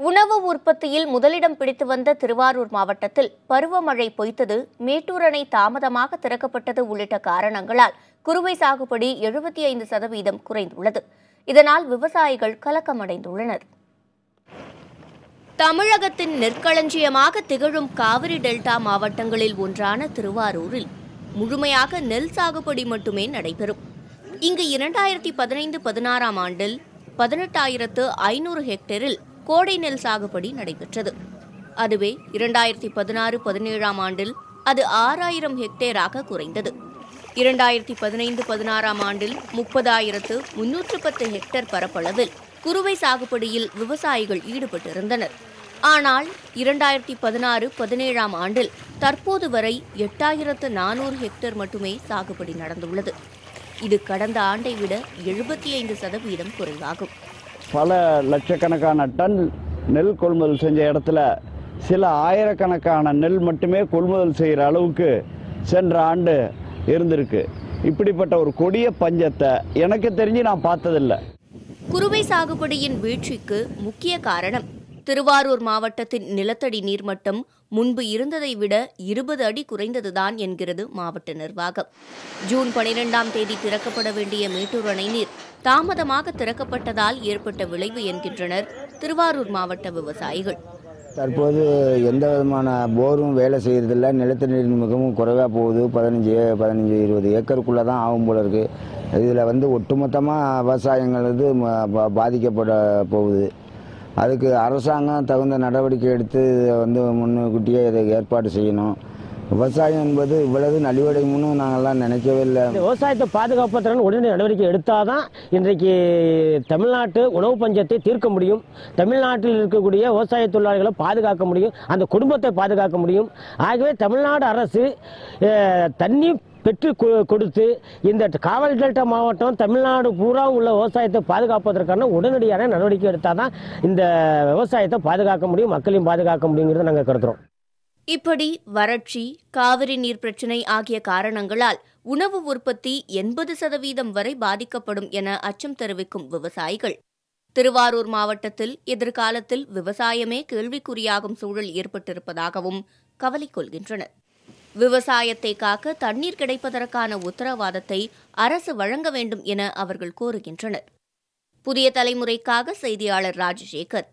உணவு உற்பத்தியில் முதலிடம் பிடித்து வந்த திருவாரூர் மாவட்டத்தில் பருவமழை பொய்த்தது, மேட்டூர் அணை தாமதமாக திறக்கப்பட்டது உள்ளிட்ட காரணங்களால் குறுவை சாகுபடி 75% குறைந்துள்ளது. இதனால் விவசாயிகள் கலக்கமடைந்துள்ளனர். தமிழகத்தின் நெற்களஞ்சியமாக திகழும் காவிரி டெல்டா மாவட்டங்களில் ஒன்றான திருவாரூரில் முழுமையாக நெல் சாகுபடி மட்டுமே நடைபெறும். இங்கு 2015-16 ஆண்டில் 18,500 ஹெக்டேரில் கோடை நெல் சாகுபடி நடைபெற்றது. அதுவே 2016-17 ஆண்டில் அது 6,000 ஹெக்டேராக குறைந்தது. 2015-16 ஆண்டில் 30,310 ஹெக்டேர் பரப்பளவில் குறுவை சாகுபடியில் விவசாயிகள் ஈடுபட்டிருந்தனர். ஆனால் 2016-17 ஆண்டில் தற்போது வரை 8,400 ஹெக்டேர் மட்டுமே சாகுபடி நடந்துள்ளது. இது கடந்த ஆண்டை விட 75% குறைவாகும். பல லட்சக்கணக்கான டன் நெல் கொள்முதல் செஞ்ச இடத்துல சில ஆயிரக்கணக்கான நெல் மட்டுமே கொள்முதல் செய்கிற அளவுக்கு சென்ற ஆண்டு இருந்திருக்கு. இப்படிப்பட்ட ஒரு கொடிய பஞ்சத்தை எனக்கு தெரிஞ்சு நான் பார்த்ததில்லை. குறுவை சாகுபடியின் வீழ்ச்சிக்கு முக்கிய காரணம் திருவாரூர் மாவட்டத்தின் நிலத்தடி நீர்மட்டம் முன்பு இருந்ததை விட 20 அடி குறைந்ததுதான் என்கிறது மாவட்ட நிர்வாகம். ஜூன் 12ஆம் தேதி திறக்கப்பட வேண்டிய மேட்டூர் அணை நீர் தாமதமாக திறக்கப்பட்டதால் ஏற்பட்ட விளைவு என்கின்றனர் திருவாரூர் மாவட்ட விவசாயிகள். தற்போது எந்த விதமான போரும் வேலை செய்கிறதில்ல. நிலத்தடி நீர் மிகவும் குறைவாக போகுது. 15-20 ஏக்கருக்குள்ளே தான் ஆகும் போல இருக்குது. இதில் ஒட்டுமொத்தமாக விவசாயங்கள் பாதிக்கப்பட போகுது. அதுக்கு அரசாங்கம் தகுந்த நடவடிக்கை எடுத்து முன்கூட்டியே இதை ஏற்பாடு செய்யணும். விவசாயம் என்பது இவ்வளவு நலிவடையும்னு நாங்கள்லாம் நினைக்கவே இல்லை. விவசாயத்தை பாதுகாப்பதற்கான உடனடி நடவடிக்கை எடுத்தால் தான் இன்றைக்கு தமிழ்நாட்டு உணவு பஞ்சத்தை தீர்க்க முடியும். தமிழ்நாட்டில் இருக்கக்கூடிய விவசாய தொழிலாளர்களை பாதுகாக்க முடியும், அந்த குடும்பத்தை பாதுகாக்க முடியும். ஆகவே தமிழ்நாடு அரசு தண்ணி பெற்று கொடுத்து இந்த காவிரி டெல்டா மாவட்டம் தமிழ்நாடு பூரா உள்ள விவசாயத்தை பாதுகாப்பதற்கான உடனடியான நடவடிக்கை எடுத்தால் தான் இந்த விவசாயத்தை பாதுகாக்க முடியும், மக்களையும் பாதுகாக்க முடியுங்கிறத நாங்கள் கருதுகிறோம். இப்படி வறட்சி, காவிரி நீர் பிரச்சினை ஆகிய காரணங்களால் உணவு உற்பத்தி 80% வரை பாதிக்கப்படும் என அச்சம் தெரிவிக்கும் விவசாயிகள் திருவாரூர் மாவட்டத்தில் எதிர்காலத்தில் விவசாயமே கேள்விக்குறியாகும் சூழல் ஏற்பட்டிருப்பதாகவும் கவலை கொள்கின்றனர். விவசாயத்தை காக்க தண்ணீர் கிடைப்பதற்கான உத்தரவாதத்தை அரசு வழங்க வேண்டும் என அவர்கள் கோருகின்றனர். புதிய தலைமுறைக்காக செய்தியாளர் ராஜசேகர்.